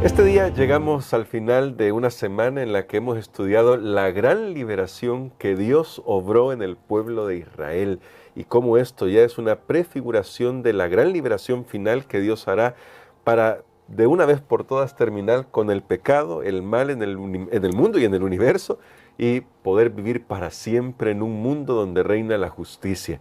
Este día llegamos al final de una semana en la que hemos estudiado la gran liberación que Dios obró en el pueblo de Israel y cómo esto ya es una prefiguración de la gran liberación final que Dios hará para de una vez por todas terminar con el pecado, el mal en el mundo y en el universo y poder vivir para siempre en un mundo donde reina la justicia.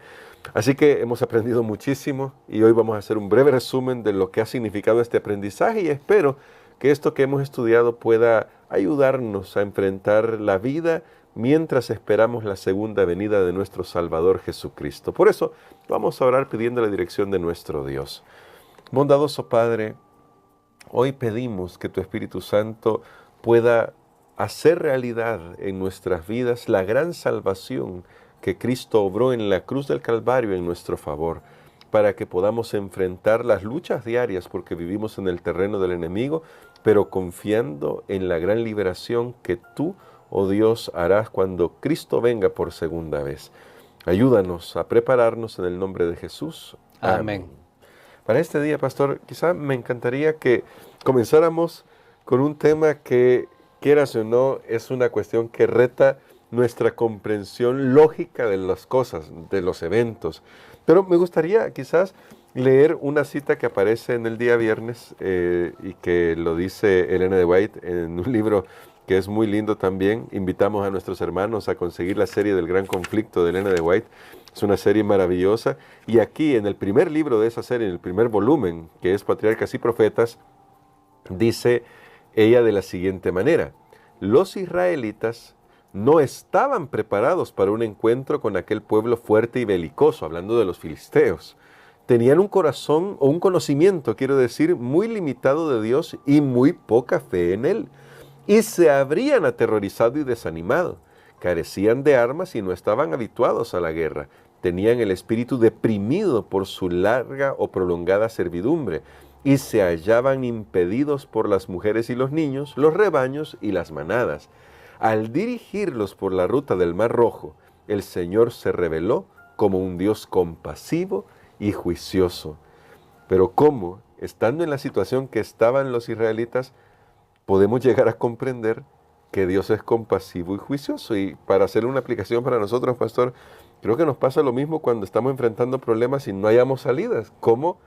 Así que hemos aprendido muchísimo y hoy vamos a hacer un breve resumen de lo que ha significado este aprendizaje y espero que esto que hemos estudiado pueda ayudarnos a enfrentar la vida mientras esperamos la segunda venida de nuestro Salvador Jesucristo. Por eso vamos a orar pidiendo la dirección de nuestro Dios. Bondadoso Padre, hoy pedimos que tu Espíritu Santo pueda hacer realidad en nuestras vidas la gran salvación que Cristo obró en la cruz del Calvario en nuestro favor, para que podamos enfrentar las luchas diarias porque vivimos en el terreno del enemigo, pero confiando en la gran liberación que tú, oh Dios, harás cuando Cristo venga por segunda vez. Ayúdanos a prepararnos en el nombre de Jesús. Amén. Para este día, pastor, quizá me encantaría que comenzáramos con un tema que, quieras o no, es una cuestión que reta nuestra comprensión lógica de las cosas, de los eventos. Pero me gustaría quizás leer una cita que aparece en el día viernes y que lo dice Elena de White en un libro que es muy lindo también. Invitamos a nuestros hermanos a conseguir la serie del Gran Conflicto de Elena de White. Es una serie maravillosa. Y aquí en el primer libro de esa serie, en el primer volumen, que es Patriarcas y Profetas, dice ella de la siguiente manera: los israelitas no estaban preparados para un encuentro con aquel pueblo fuerte y belicoso, hablando de los filisteos. Tenían un corazón o un conocimiento, quiero decir, muy limitado de Dios y muy poca fe en Él. Y se habrían aterrorizado y desanimado. Carecían de armas y no estaban habituados a la guerra. Tenían el espíritu deprimido por su larga o prolongada servidumbre y se hallaban impedidos por las mujeres y los niños, los rebaños y las manadas. Al dirigirlos por la ruta del Mar Rojo, el Señor se reveló como un Dios compasivo y juicioso. Pero ¿cómo, estando en la situación que estaban los israelitas, podemos llegar a comprender que Dios es compasivo y juicioso? Y para hacer una aplicación para nosotros, pastor, creo que nos pasa lo mismo cuando estamos enfrentando problemas y no hayamos salidas. ¿Cómo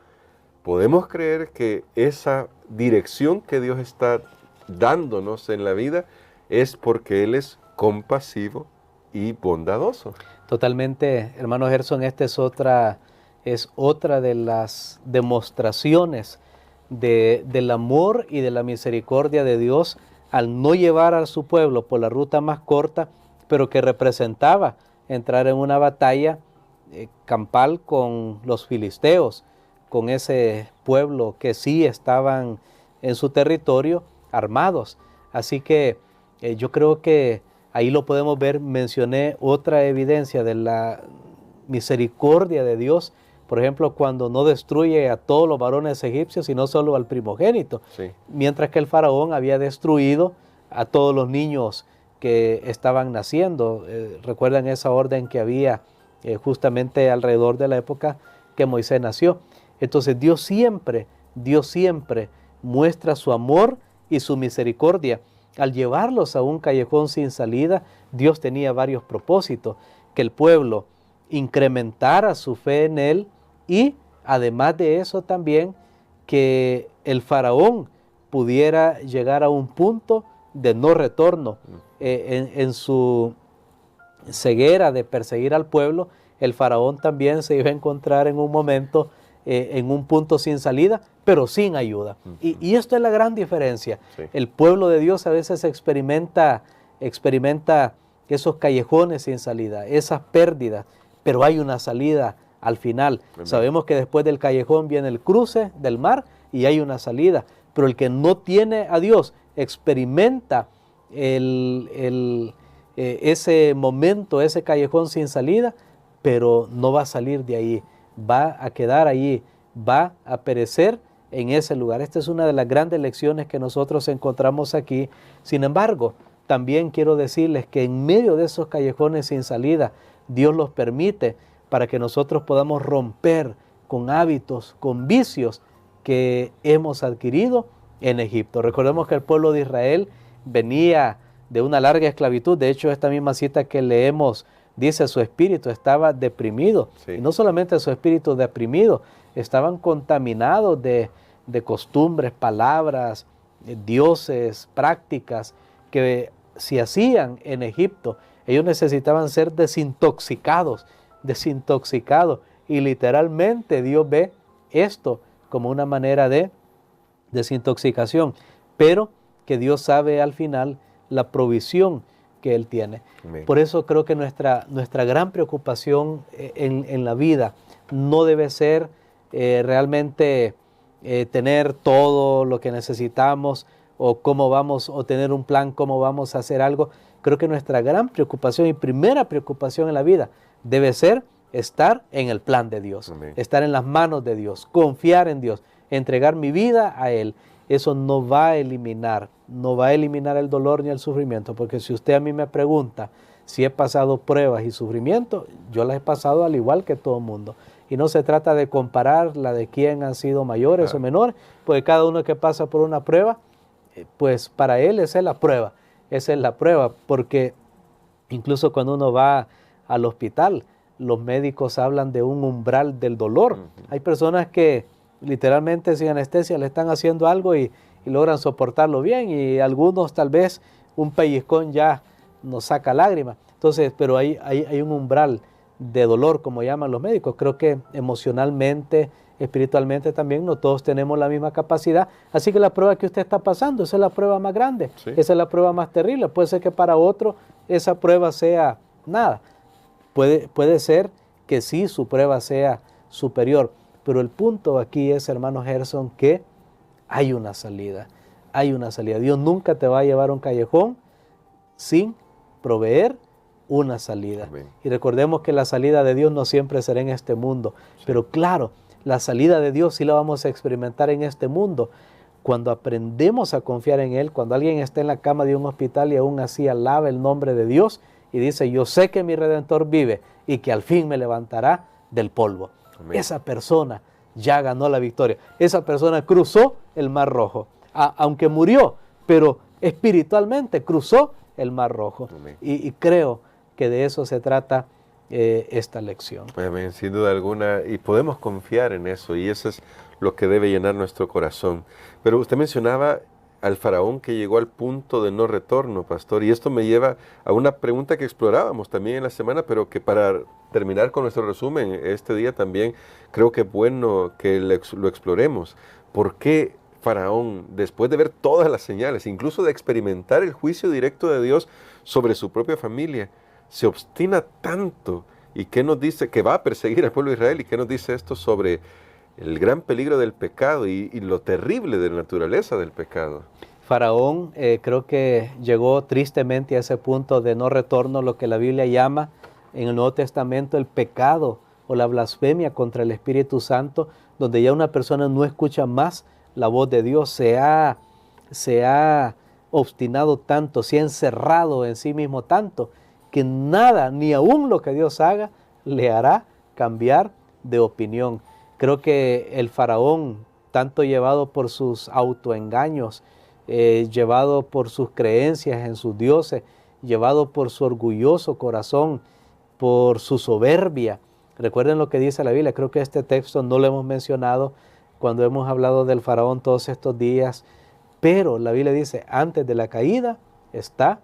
podemos creer que esa dirección que Dios está dándonos en la vida es porque Él es compasivo y bondadoso? Totalmente, hermano Gerson, esta es otra de las demostraciones del amor y de la misericordia de Dios al no llevar a su pueblo por la ruta más corta, pero que representaba entrar en una batalla campal con los filisteos, con ese pueblo que sí estaban en su territorio armados. Así que yo creo que ahí lo podemos ver. Mencioné otra evidencia de la misericordia de Dios, por ejemplo, cuando no destruye a todos los varones egipcios, sino solo al primogénito, sí, mientras que el faraón había destruido a todos los niños que estaban naciendo. Recuerdan esa orden que había justamente alrededor de la época que Moisés nació. Entonces Dios siempre muestra su amor y su misericordia. Al llevarlos a un callejón sin salida, Dios tenía varios propósitos: que el pueblo incrementara su fe en Él y, además de eso, también que el faraón pudiera llegar a un punto de no retorno. En su ceguera de perseguir al pueblo, el faraón también se iba a encontrar en un momento en un punto sin salida, pero sin ayuda. Y esto es la gran diferencia. Sí. El pueblo de Dios a veces experimenta esos callejones sin salida, esas pérdidas, pero hay una salida al final. Amén. Sabemos que después del callejón viene el cruce del mar y hay una salida, pero el que no tiene a Dios experimenta ese momento, ese callejón sin salida, pero no va a salir de ahí. Va a quedar allí, va a perecer en ese lugar. Esta es una de las grandes lecciones que nosotros encontramos aquí. Sin embargo, también quiero decirles que en medio de esos callejones sin salida, Dios los permite para que nosotros podamos romper con hábitos, con vicios que hemos adquirido en Egipto. Recordemos que el pueblo de Israel venía de una larga esclavitud. De hecho, esta misma cita que leemos dice, su espíritu estaba deprimido. Sí. Y no solamente su espíritu deprimido, estaban contaminados de costumbres, palabras, dioses, prácticas que se hacían en Egipto. Ellos necesitaban ser desintoxicados. Y literalmente Dios ve esto como una manera de desintoxicación, pero que Dios sabe al final la provisión que Él tiene. Amén. Por eso creo que nuestra gran preocupación en la vida no debe ser realmente tener todo lo que necesitamos o cómo vamos, o tener un plan, cómo vamos a hacer algo. Creo que nuestra gran preocupación y primera preocupación en la vida debe ser estar en el plan de Dios, Amén. estar en las manos de Dios, confiar en Dios, entregar mi vida a Él. Eso no va a eliminar el dolor ni el sufrimiento, porque si usted a mí me pregunta si he pasado pruebas y sufrimiento, yo las he pasado al igual que todo el mundo. Y no se trata de comparar la de quién han sido mayores o menores, porque cada uno que pasa por una prueba, pues para él esa es la prueba, porque incluso cuando uno va al hospital, los médicos hablan de un umbral del dolor. Hay personas que literalmente sin anestesia le están haciendo algo y logran soportarlo bien, y algunos tal vez un pellizcón ya nos saca lágrimas. Entonces, pero hay un umbral de dolor, como llaman los médicos. Creo que emocionalmente, espiritualmente también no todos tenemos la misma capacidad. Así que la prueba que usted está pasando, esa es la prueba más grande, Sí. Esa es la prueba más terrible. Puede ser que para otro esa prueba sea nada. Puede ser que sí, su prueba sea superior. Pero el punto aquí es, hermano Gerson, que hay una salida. Dios nunca te va a llevar a un callejón sin proveer una salida. Amén. Y recordemos que la salida de Dios no siempre será en este mundo. Sí. Pero claro, la salida de Dios sí la vamos a experimentar en este mundo. Cuando aprendemos a confiar en Él, cuando alguien está en la cama de un hospital y aún así alaba el nombre de Dios y dice, yo sé que mi Redentor vive y que al fin me levantará del polvo. Amén. Esa persona ya ganó la victoria. Esa persona cruzó el Mar Rojo, aunque murió, pero espiritualmente cruzó el Mar Rojo. Y creo que de eso se trata esta lección. Amén, sin duda alguna, y podemos confiar en eso, y eso es lo que debe llenar nuestro corazón. Pero usted mencionaba al faraón que llegó al punto de no retorno, pastor, y esto me lleva a una pregunta que explorábamos también en la semana, pero que para terminar con nuestro resumen este día también creo que es bueno que lo exploremos. ¿Por qué Faraón, después de ver todas las señales, incluso de experimentar el juicio directo de Dios sobre su propia familia, se obstina tanto? ¿Y qué nos dice? Que va a perseguir al pueblo de Israel. ¿Y qué nos dice esto sobre el gran peligro del pecado y lo terrible de la naturaleza del pecado? Faraón creo que llegó tristemente a ese punto de no retorno, lo que la Biblia llama en el Nuevo Testamento el pecado o la blasfemia contra el Espíritu Santo, donde ya una persona no escucha más la voz de Dios, se ha obstinado tanto, se ha encerrado en sí mismo tanto, que nada, ni aún lo que Dios haga, le hará cambiar de opinión. Creo que el faraón, tanto llevado por sus autoengaños, llevado por sus creencias en sus dioses, llevado por su orgulloso corazón, por su soberbia. Recuerden lo que dice la Biblia, creo que este texto no lo hemos mencionado cuando hemos hablado del faraón todos estos días, pero la Biblia dice, antes de la caída está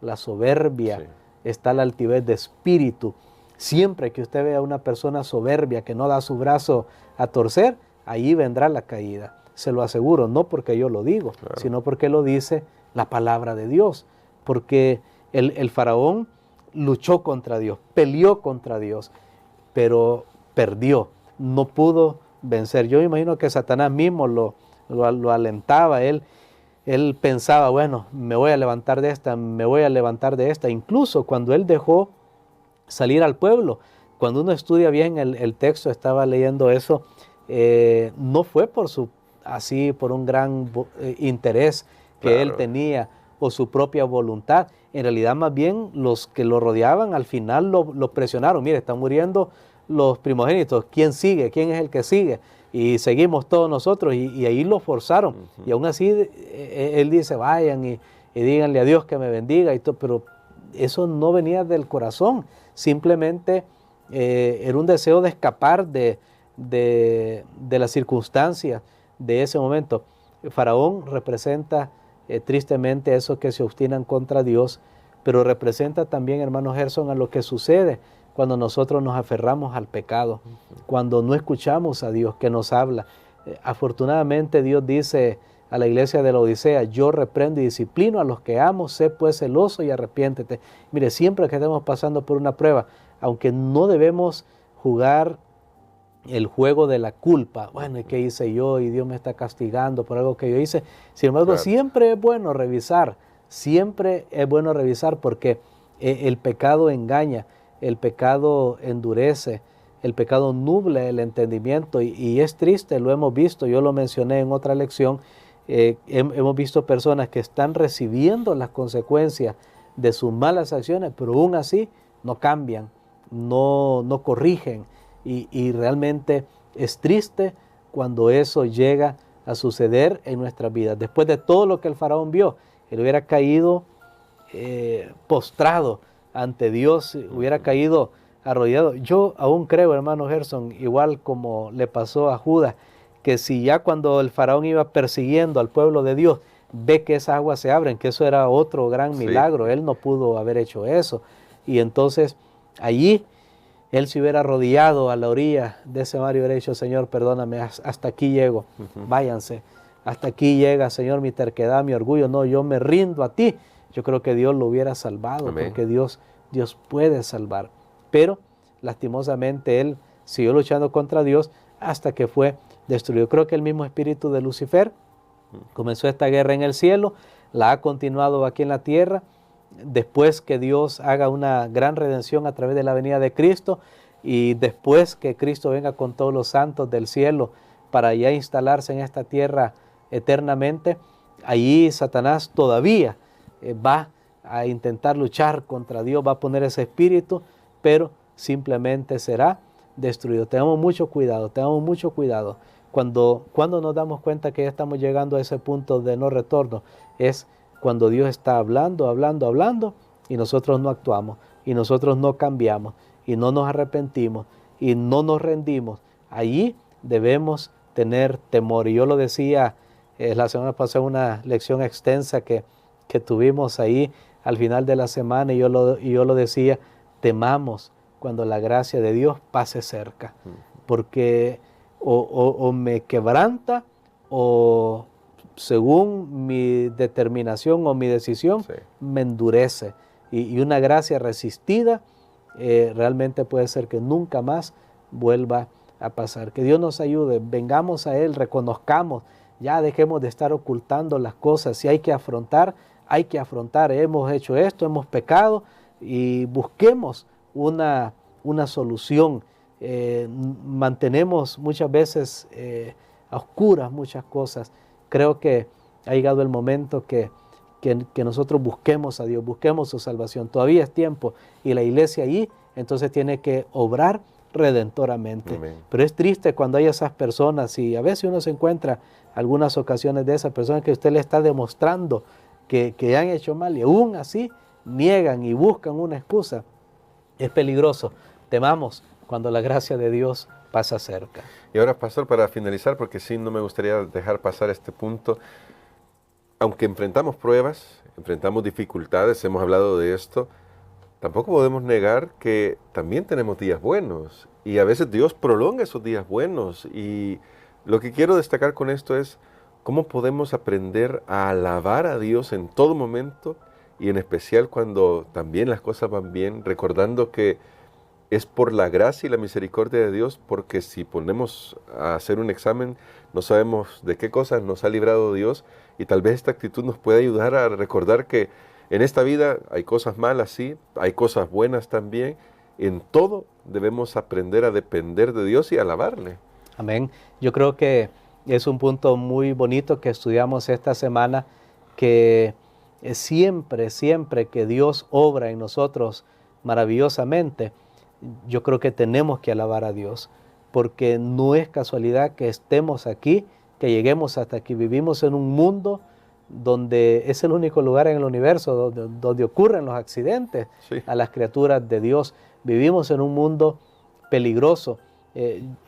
la soberbia, sí, está la altivez de espíritu. Siempre que usted vea a una persona soberbia que no da su brazo a torcer, ahí vendrá la caída. Se lo aseguro, no porque yo lo digo, claro, sino porque lo dice la palabra de Dios. Porque el faraón luchó contra Dios, peleó contra Dios, pero perdió, no pudo vencer. Yo me imagino que Satanás mismo lo alentaba. Él pensaba, bueno, me voy a levantar de esta, me voy a levantar de esta. Incluso cuando él dejó salir al pueblo, cuando uno estudia bien el texto, estaba leyendo eso, no fue por un gran interés que claro, él tenía o su propia voluntad. En realidad, más bien, los que lo rodeaban al final lo presionaron. Mire, están muriendo los primogénitos. ¿Quién sigue? ¿Quién es el que sigue? y seguimos todos nosotros, y ahí lo forzaron. Y aún así él dice, vayan y díganle a Dios que me bendiga, y todo, pero eso no venía del corazón, simplemente era un deseo de escapar de la circunstancia de ese momento. Faraón representa tristemente a esos que se obstinan contra Dios, pero representa también, hermano Gerson, a lo que sucede cuando nosotros nos aferramos al pecado, cuando no escuchamos a Dios que nos habla. Afortunadamente Dios dice a la iglesia de la Odisea, yo reprendo y disciplino a los que amo, sé pues celoso y arrepiéntete. Mire, siempre que estemos pasando por una prueba, aunque no debemos jugar el juego de la culpa, bueno, ¿y qué hice yo? Y Dios me está castigando por algo que yo hice. Sin embargo, claro, siempre es bueno revisar, porque el pecado engaña, el pecado endurece, el pecado nubla el entendimiento, y es triste, lo hemos visto, yo lo mencioné en otra lección, hemos visto personas que están recibiendo las consecuencias de sus malas acciones, pero aún así no cambian, no corrigen, y realmente es triste cuando eso llega a suceder en nuestras vidas. Después de todo lo que el faraón vio, él hubiera caído postrado ante Dios, hubiera caído arrodillado. Yo aún creo, hermano Gerson, igual como le pasó a Judas, que si ya cuando el faraón iba persiguiendo al pueblo de Dios, ve que esas aguas se abren, que eso era otro gran milagro, él no pudo haber hecho eso. Y entonces allí él se hubiera arrodillado a la orilla de ese mar y hubiera dicho, Señor, perdóname, hasta aquí llego, váyanse, hasta aquí llega, Señor, mi terquedad, mi orgullo, no, yo me rindo a ti. Yo creo que Dios lo hubiera salvado. Amén. Porque Dios puede salvar. Pero lastimosamente él siguió luchando contra Dios hasta que fue destruido. Creo que el mismo espíritu de Lucifer comenzó esta guerra en el cielo, la ha continuado aquí en la tierra, después que Dios haga una gran redención a través de la venida de Cristo, y después que Cristo venga con todos los santos del cielo para ya instalarse en esta tierra eternamente, allí Satanás todavía va a intentar luchar contra Dios, va a poner ese espíritu, pero simplemente será destruido. Tengamos mucho cuidado. Cuando nos damos cuenta que ya estamos llegando a ese punto de no retorno, es cuando Dios está hablando, y nosotros no actuamos, y nosotros no cambiamos, y no nos arrepentimos, y no nos rendimos. Allí debemos tener temor. Y yo lo decía la semana pasada, una lección extensa que tuvimos ahí al final de la semana, y yo lo decía, temamos cuando la gracia de Dios pase cerca, porque o me quebranta, o según mi determinación o mi decisión, me endurece, y una gracia resistida realmente puede ser que nunca más vuelva a pasar. Que Dios nos ayude, vengamos a Él, reconozcamos, ya dejemos de estar ocultando las cosas. Si hay que afrontar, hemos hecho esto, hemos pecado, y busquemos una solución. Mantenemos muchas veces a oscuras muchas cosas. Creo que ha llegado el momento que nosotros busquemos a Dios, busquemos su salvación. Todavía es tiempo, y la iglesia ahí entonces tiene que obrar redentoramente. Amén. Pero es triste cuando hay esas personas, y a veces uno se encuentra algunas ocasiones de esas personas que usted le está demostrando que han hecho mal, y aún así niegan y buscan una excusa. Es peligroso. Temamos cuando la gracia de Dios pasa cerca. Y ahora, pastor, para finalizar, porque sí, no me gustaría dejar pasar este punto. Aunque enfrentamos pruebas, enfrentamos dificultades, hemos hablado de esto, tampoco podemos negar que también tenemos días buenos, y a veces Dios prolonga esos días buenos. Y lo que quiero destacar con esto es cómo podemos aprender a alabar a Dios en todo momento, y en especial cuando también las cosas van bien, recordando que es por la gracia y la misericordia de Dios, porque si ponemos a hacer un examen, no sabemos de qué cosas nos ha librado Dios, y tal vez esta actitud nos puede ayudar a recordar que en esta vida hay cosas malas, sí, hay cosas buenas también. En todo debemos aprender a depender de Dios y alabarle. Amén. Yo creo que es un punto muy bonito que estudiamos esta semana, que siempre que Dios obra en nosotros maravillosamente, yo creo que tenemos que alabar a Dios. porque no es casualidad que estemos aquí, que lleguemos hasta aquí. Vivimos en un mundo donde es el único lugar en el universo donde ocurren los accidentes a las criaturas de Dios. Vivimos en un mundo peligroso.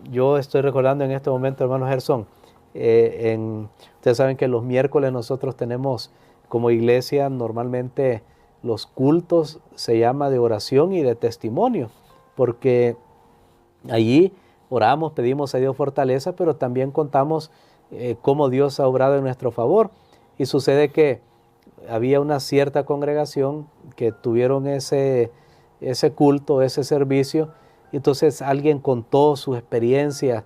Yo estoy recordando en este momento, hermano Gerson, ustedes saben que los miércoles nosotros tenemos como iglesia normalmente los cultos, se llama de oración y de testimonio, porque allí oramos, pedimos a Dios fortaleza, pero también contamos cómo Dios ha obrado en nuestro favor. Y sucede que había una cierta congregación que tuvieron ese culto, ese servicio. Entonces alguien contó sus experiencias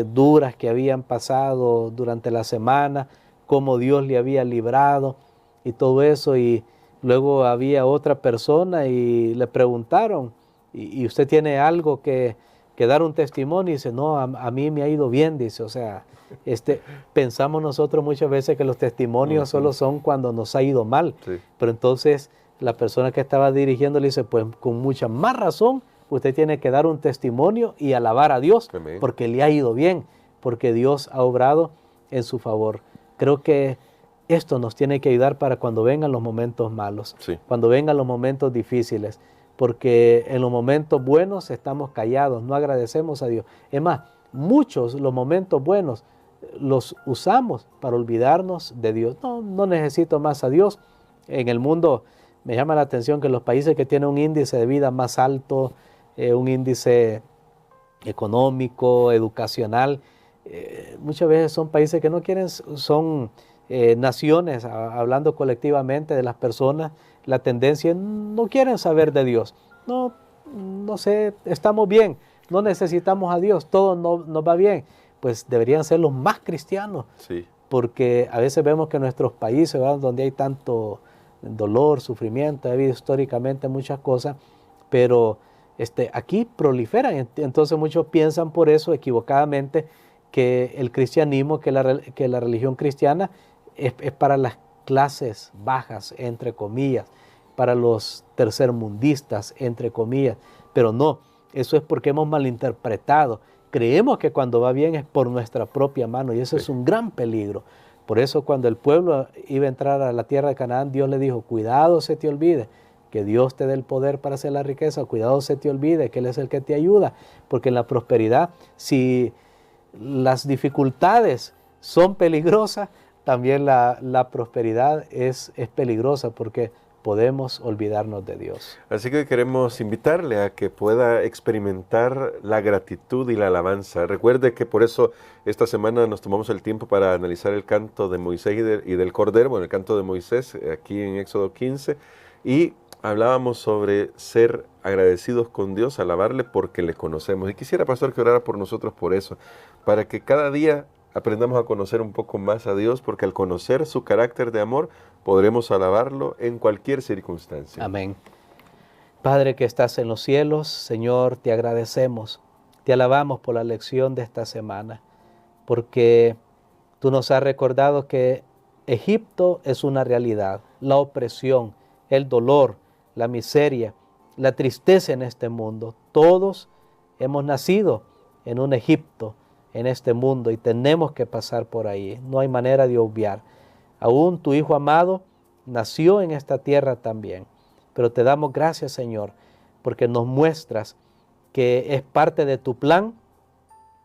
duras que habían pasado durante la semana, cómo Dios le había librado y todo eso. Y luego había otra persona y le preguntaron, ¿y usted tiene algo que dar un testimonio? Y dice, no, a mí me ha ido bien, dice. O sea, pensamos nosotros muchas veces que los testimonios solo son cuando nos ha ido mal. Pero entonces la persona que estaba dirigiendo le dice, pues con mucha más razón usted tiene que dar un testimonio y alabar a Dios. Amén. Porque le ha ido bien, porque Dios ha obrado en su favor. Creo que esto nos tiene que ayudar para cuando vengan los momentos malos, cuando vengan los momentos difíciles, porque en los momentos buenos estamos callados, no agradecemos a Dios. Es más, muchos los momentos buenos los usamos para olvidarnos de Dios. No necesito más a Dios. En el mundo me llama la atención que los países que tienen un índice de vida más alto, un índice económico, educacional, muchas veces son países que no quieren, son naciones, hablando colectivamente de las personas, la tendencia no quieren saber de Dios. No sé, estamos bien, no necesitamos a Dios, todo nos va bien. Pues deberían ser los más cristianos, porque a veces vemos que en nuestros países, ¿verdad?, donde hay tanto dolor, sufrimiento, ha habido históricamente muchas cosas, pero aquí proliferan. Entonces muchos piensan por eso equivocadamente que el cristianismo, que la religión cristiana es para las clases bajas, entre comillas, para los tercermundistas, entre comillas, pero no, eso es porque hemos malinterpretado. Creemos que cuando va bien es por nuestra propia mano y eso es un gran peligro. Por eso cuando el pueblo iba a entrar a la tierra de Canaán, Dios le dijo, cuidado se te olvide que Dios te dé el poder para hacer la riqueza, cuidado se te olvide que Él es el que te ayuda, porque en la prosperidad, si las dificultades son peligrosas, también la prosperidad es peligrosa, porque podemos olvidarnos de Dios. Así que queremos invitarle a que pueda experimentar la gratitud y la alabanza. Recuerde que por eso esta semana nos tomamos el tiempo para analizar el canto de Moisés y del Cordero, bueno, el canto de Moisés aquí en Éxodo 15, y hablábamos sobre ser agradecidos con Dios, alabarle porque le conocemos. Y quisiera, pastor, que orara por nosotros por eso, para que cada día aprendamos a conocer un poco más a Dios, porque al conocer su carácter de amor, podremos alabarlo en cualquier circunstancia. Amén. Padre que estás en los cielos, Señor, te agradecemos, te alabamos por la lección de esta semana, porque tú nos has recordado que Egipto es una realidad, la opresión, el dolor, la miseria, la tristeza en este mundo. Todos hemos nacido en un Egipto, en este mundo, y tenemos que pasar por ahí. No hay manera de obviar. Aún tu Hijo amado nació en esta tierra también. Pero te damos gracias, Señor, porque nos muestras que es parte de tu plan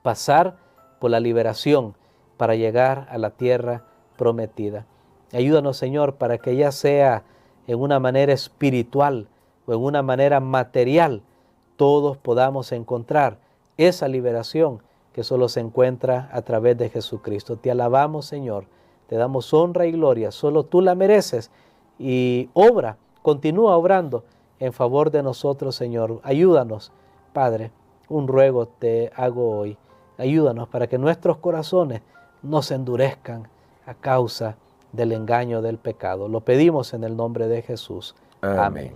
pasar por la liberación para llegar a la tierra prometida. Ayúdanos, Señor, para que ya sea en una manera espiritual o en una manera material, todos podamos encontrar esa liberación que solo se encuentra a través de Jesucristo. Te alabamos, Señor, te damos honra y gloria, solo tú la mereces, y continúa obrando en favor de nosotros, Señor. Ayúdanos, Padre, un ruego te hago hoy. Ayúdanos para que nuestros corazones no se endurezcan a causa del engaño del pecado. Lo pedimos en el nombre de Jesús. Amén.